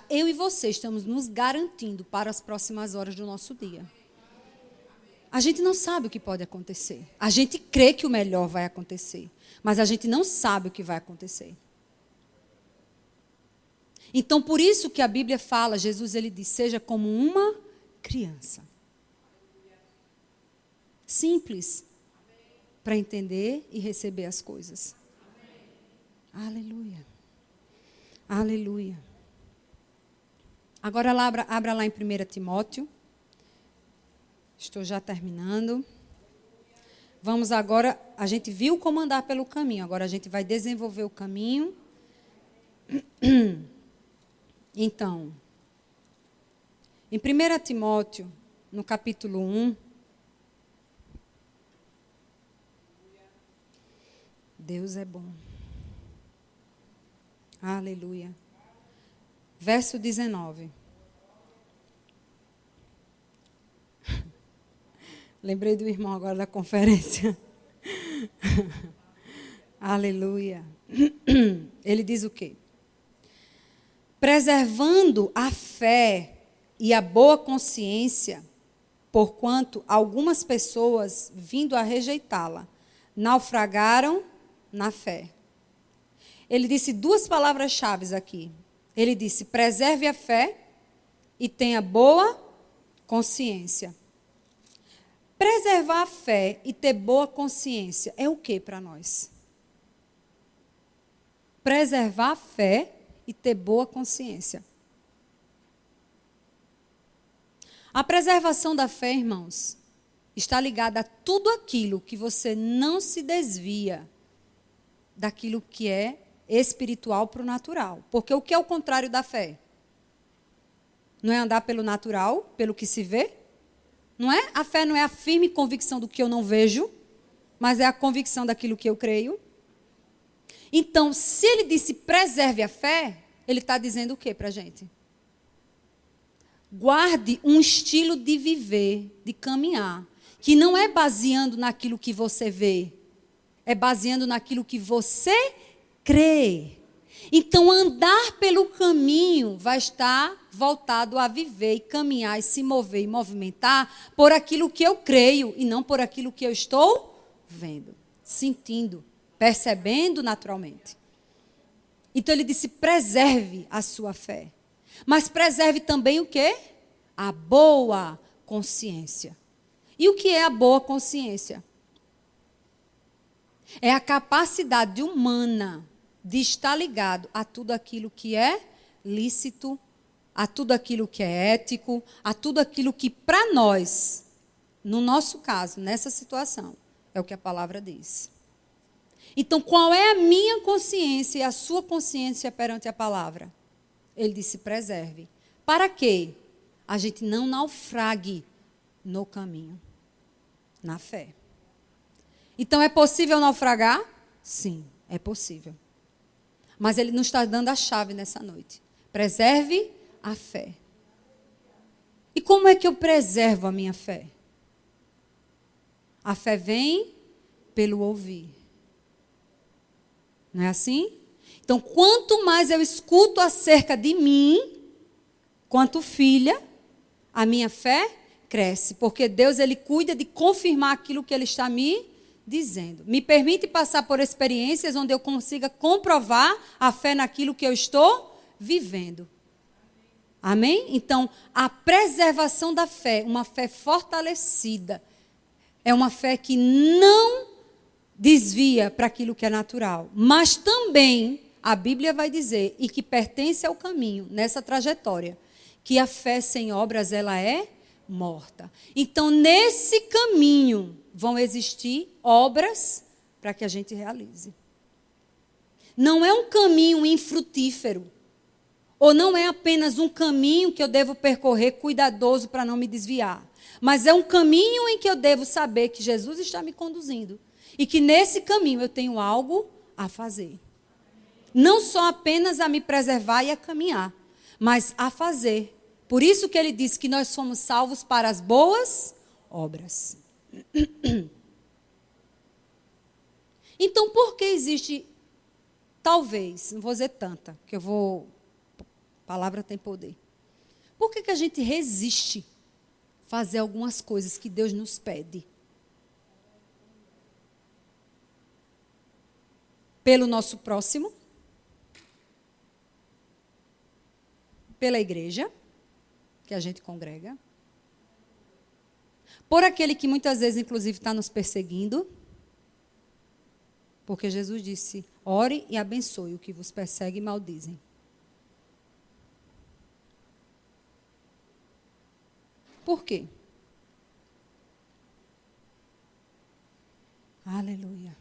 eu e você estamos nos garantindo para as próximas horas do nosso dia. A gente não sabe o que pode acontecer. A gente crê que o melhor vai acontecer, mas a gente não sabe o que vai acontecer. Então, por isso que a Bíblia fala, Jesus ele diz, seja como uma criança. Simples. Para entender e receber as coisas. Aleluia. Aleluia. Agora abra lá em 1 Timóteo. Estou já terminando. Vamos agora, a gente viu como andar pelo caminho, agora a gente vai desenvolver o caminho. Então, em 1 Timóteo, no capítulo 1, Deus é bom. Aleluia. Verso 19. Lembrei do irmão agora da conferência. Aleluia. Ele diz o quê? Preservando a fé e a boa consciência, porquanto algumas pessoas, vindo a rejeitá-la, naufragaram na fé. Ele disse duas palavras-chave aqui. Ele disse, preserve a fé e tenha boa consciência. Preservar a fé e ter boa consciência é o que para nós? Preservar a fé e ter boa consciência. A preservação da fé, irmãos, está ligada a tudo aquilo que você não se desvia daquilo que é espiritual para o natural. Porque o que é o contrário da fé? Não é andar pelo natural, pelo que se vê? Não é? A fé não é a firme convicção do que eu não vejo, mas é a convicção daquilo que eu creio. Então, se ele disse preserve a fé, ele está dizendo o que para a gente? Guarde um estilo de viver, de caminhar, que não é baseando naquilo que você vê, é baseando naquilo que você crê. Então, andar pelo caminho vai estar voltado a viver e caminhar e se mover e movimentar por aquilo que eu creio e não por aquilo que eu estou vendo, sentindo, percebendo naturalmente. Então, ele disse, preserve a sua fé. Mas preserve também o quê? A boa consciência. E o que é a boa consciência? É a capacidade humana de estar ligado a tudo aquilo que é lícito, a tudo aquilo que é ético, a tudo aquilo que para nós, no nosso caso, nessa situação, é o que a palavra diz. Então, qual é a minha consciência e a sua consciência perante a palavra? Ele disse: preserve. Para quê? A gente não naufrague no caminho, na fé. Então, é possível naufragar? Sim, é possível. Mas ele nos está dando a chave nessa noite. Preserve a fé. E como é que eu preservo a minha fé? A fé vem pelo ouvir. Não é assim? Então, quanto mais eu escuto acerca de mim, quanto filha, a minha fé cresce. Porque Deus, Ele cuida de confirmar aquilo que Ele está me dizendo. Me permite passar por experiências onde eu consiga comprovar a fé naquilo que eu estou vivendo. Amém? Então, a preservação da fé, uma fé fortalecida, é uma fé que não desvia para aquilo que é natural. Mas também, a Bíblia vai dizer, e que pertence ao caminho, nessa trajetória, que a fé sem obras, ela é morta. Então, nesse caminho, vão existir obras para que a gente realize. Não é um caminho infrutífero. Ou não é apenas um caminho que eu devo percorrer cuidadoso para não me desviar. Mas é um caminho em que eu devo saber que Jesus está me conduzindo. E que nesse caminho eu tenho algo a fazer. Não só apenas a me preservar e a caminhar, mas a fazer. Por isso que ele disse que nós somos salvos para as boas obras. Então, por que existe, talvez, não vou dizer tanta, que a palavra tem poder. Por que a gente resiste a fazer algumas coisas que Deus nos pede? Pelo nosso próximo, pela igreja, que a gente congrega, por aquele que muitas vezes, inclusive, está nos perseguindo, porque Jesus disse: ore e abençoe o que vos persegue e maldizem. Por quê? Aleluia.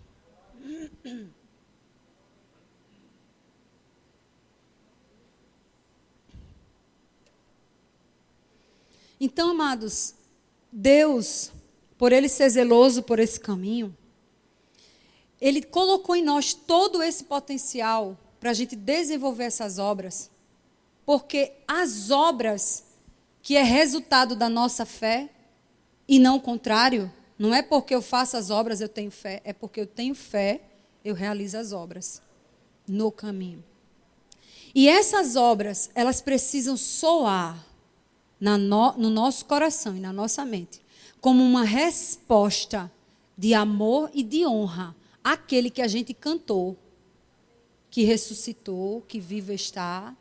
Então, amados, Deus, por Ele ser zeloso por esse caminho, Ele colocou em nós todo esse potencial para a gente desenvolver essas obras, porque as obras que é resultado da nossa fé, e não o contrário, não é porque eu faço as obras eu tenho fé, é porque eu tenho fé, eu realizo as obras no caminho. E essas obras, elas precisam soar no nosso coração e na nossa mente, como uma resposta de amor e de honra àquele que a gente cantou, que ressuscitou, que vivo está.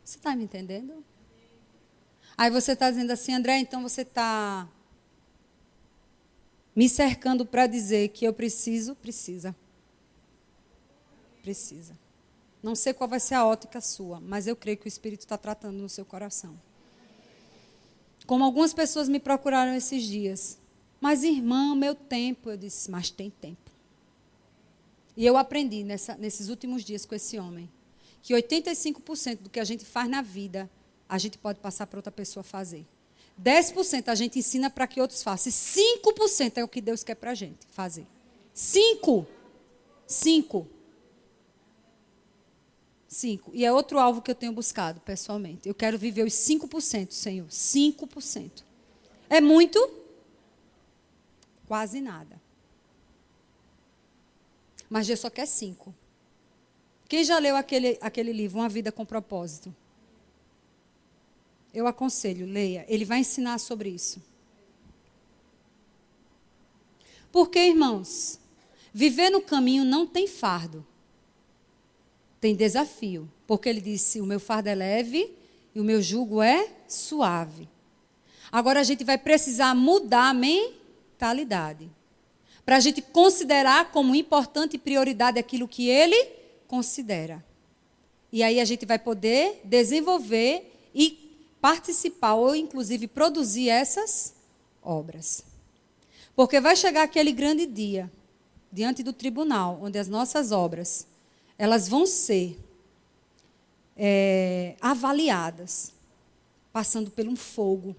Você está me entendendo? Aí você está dizendo assim: André, então você está me cercando para dizer que eu precisa. Não sei qual vai ser a ótica sua, mas eu creio que o Espírito está tratando no seu coração. Como algumas pessoas me procuraram esses dias. Mas, irmã, meu tempo. Eu disse: mas tem tempo. E eu aprendi nesses últimos dias com esse homem que 85% do que a gente faz na vida, a gente pode passar para outra pessoa fazer. 10% a gente ensina para que outros façam. 5% é o que Deus quer para a gente fazer. 5. E é outro alvo que eu tenho buscado, pessoalmente. Eu quero viver os 5%, Senhor. 5%. É muito? Quase nada. Mas Deus só quer 5. Quem já leu aquele livro, Uma Vida com Propósito? Eu aconselho, leia. Ele vai ensinar sobre isso. Porque, irmãos, viver no caminho não tem fardo. Tem desafio. Porque ele disse: o meu fardo é leve e o meu jugo é suave. Agora a gente vai precisar mudar a mentalidade. para a gente considerar como importante e prioridade aquilo que Ele considera. E aí a gente vai poder desenvolver e participar, ou inclusive produzir essas obras. Porque vai chegar aquele grande dia, diante do tribunal, onde as nossas obras, elas vão ser avaliadas, passando por um fogo.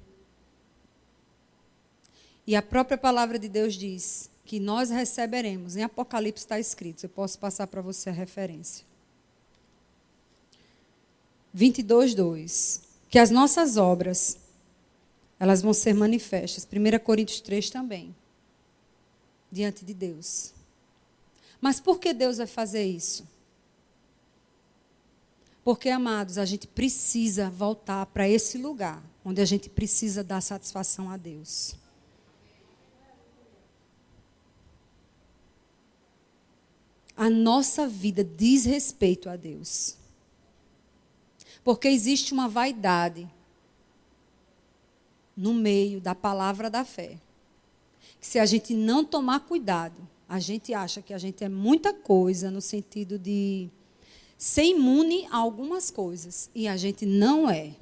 E a própria palavra de Deus diz que nós receberemos, em Apocalipse está escrito, eu posso passar para você a referência. 22:2, que as nossas obras, elas vão ser manifestas. 1 Coríntios 3 também, diante de Deus. Mas por que Deus vai fazer isso? Porque, amados, a gente precisa voltar para esse lugar, onde a gente precisa dar satisfação a Deus. A nossa vida diz respeito a Deus. Porque existe uma vaidade no meio da palavra da fé. Que se a gente não tomar cuidado, a gente acha que a gente é muita coisa no sentido de ser imune a algumas coisas. E a gente não é.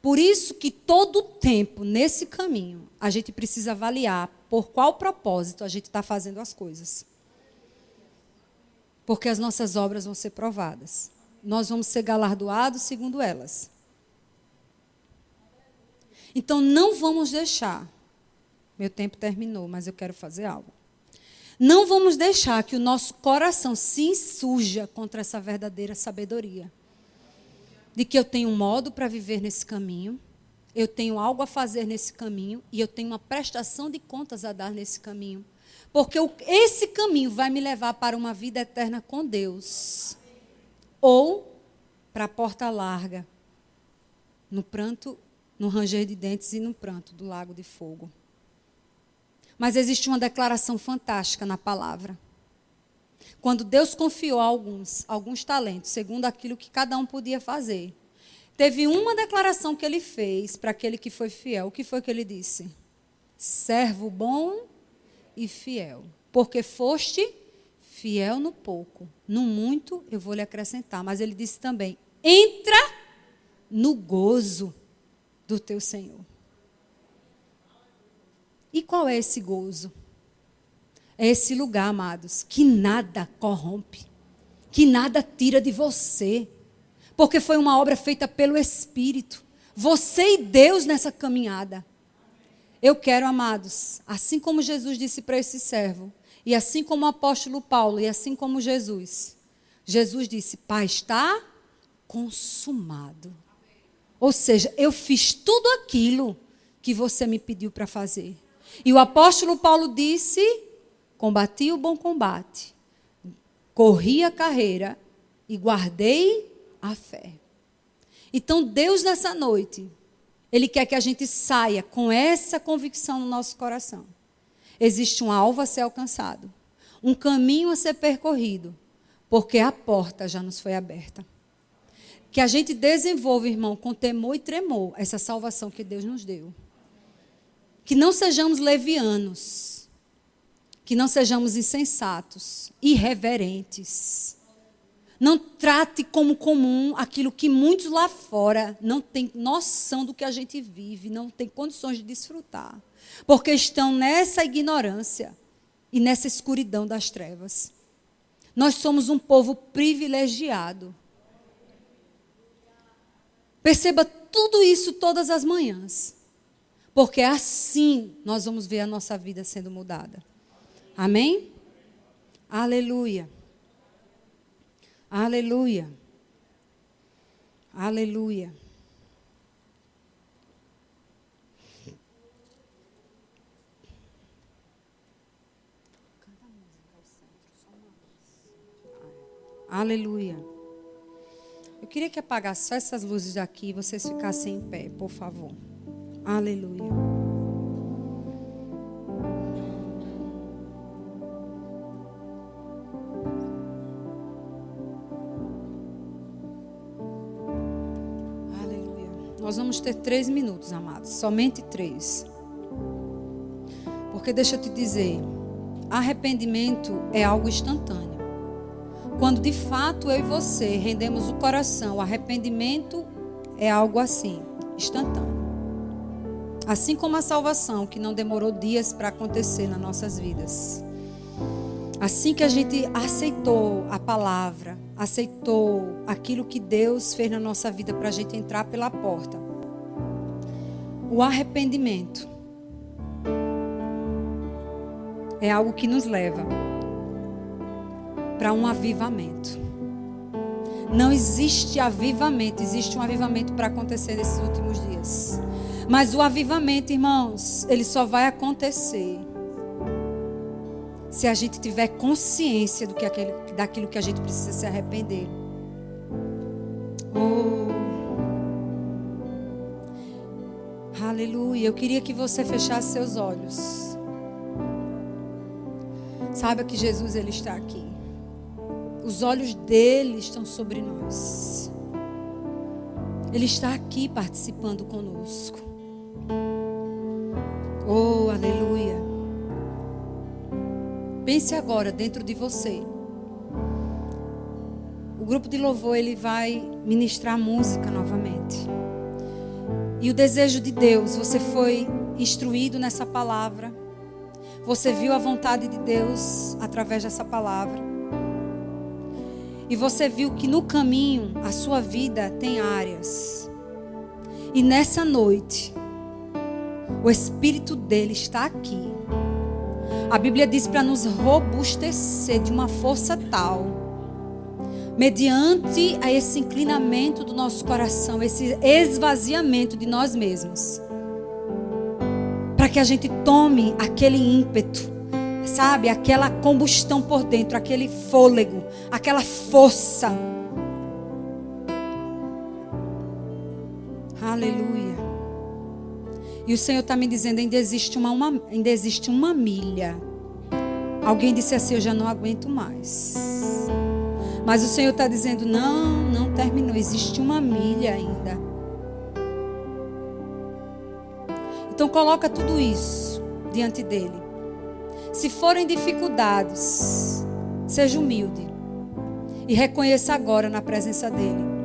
Por isso que todo tempo, nesse caminho, a gente precisa avaliar por qual propósito a gente está fazendo as coisas. Porque as nossas obras vão ser provadas. Nós vamos ser galardoados segundo elas. Então, não vamos deixar. Meu tempo terminou, mas eu quero fazer algo. Não vamos deixar que o nosso coração se insurja contra essa verdadeira sabedoria. De que eu tenho um modo para viver nesse caminho, eu tenho algo a fazer nesse caminho e eu tenho uma prestação de contas a dar nesse caminho. Porque esse caminho vai me levar para uma vida eterna com Deus. Ou para a porta larga, no pranto, no ranger de dentes e no pranto do lago de fogo. Mas existe uma declaração fantástica na palavra. Quando Deus confiou a alguns talentos, segundo aquilo que cada um podia fazer, teve uma declaração que ele fez para aquele que foi fiel. O que foi que ele disse? Servo bom e fiel. Porque foste fiel no pouco, no muito eu vou lhe acrescentar. Mas ele disse também, entra no gozo do teu Senhor. E qual é esse gozo? É esse lugar, amados, que nada corrompe, que nada tira de você, porque foi uma obra feita pelo Espírito. Você e Deus nessa caminhada. Eu quero, amados, assim como Jesus disse para esse servo, e assim como o apóstolo Paulo, e assim como Jesus disse, Pai, está consumado. Ou seja, eu fiz tudo aquilo que você me pediu para fazer. E o apóstolo Paulo disse, combati o bom combate, corri a carreira e guardei a fé. Então, Deus nessa noite, Ele quer que a gente saia com essa convicção no nosso coração. Existe um alvo a ser alcançado, um caminho a ser percorrido, porque a porta já nos foi aberta. Que a gente desenvolva, irmão, com temor e tremor, essa salvação que Deus nos deu. Que não sejamos levianos, que não sejamos insensatos, irreverentes. Não trate como comum aquilo que muitos lá fora não têm noção do que a gente vive, não têm condições de desfrutar, porque estão nessa ignorância e nessa escuridão das trevas. Nós somos um povo privilegiado. Perceba tudo isso todas as manhãs, porque assim nós vamos ver a nossa vida sendo mudada. Amém? Aleluia. Aleluia. Aleluia. Aleluia. Eu queria que apagasse só essas luzes daqui e vocês ficassem em pé, por favor. Aleluia. Aleluia. Nós vamos ter 3 minutos, amados. Somente 3. Porque deixa eu te dizer, arrependimento é algo instantâneo. Quando de fato eu e você rendemos o coração, o arrependimento é algo assim, instantâneo. Assim como a salvação, que não demorou dias para acontecer nas nossas vidas. Assim que a gente aceitou a palavra, aceitou aquilo que Deus fez na nossa vida para a gente entrar pela porta. O arrependimento é algo que nos leva para um avivamento. Não existe avivamento, existe um avivamento para acontecer nesses últimos dias. Mas o avivamento, irmãos, ele só vai acontecer se a gente tiver consciência daquilo que a gente precisa se arrepender. Oh, aleluia. Eu queria que você fechasse seus olhos. Saiba que Jesus, ele está aqui. Os olhos dele estão sobre nós. Ele está aqui participando conosco. Oh, aleluia. Pense agora dentro de você. O grupo de louvor, ele vai ministrar música novamente. E o desejo de Deus, você foi instruído nessa palavra. Você viu a vontade de Deus através dessa palavra. E você viu que no caminho a sua vida tem áreas. E nessa noite, o Espírito dele está aqui. A Bíblia diz para nos robustecer de uma força tal, mediante a esse inclinamento do nosso coração, esse esvaziamento de nós mesmos, para que a gente tome aquele ímpeto, sabe, aquela combustão por dentro, aquele fôlego, aquela força. Aleluia. E o Senhor está me dizendo, ainda existe uma milha. Alguém disse assim, eu já não aguento mais. Mas o Senhor está dizendo, não terminou, existe uma milha ainda. Então coloca tudo isso diante dele. Se forem dificuldades, seja humilde. E reconheça agora na presença dele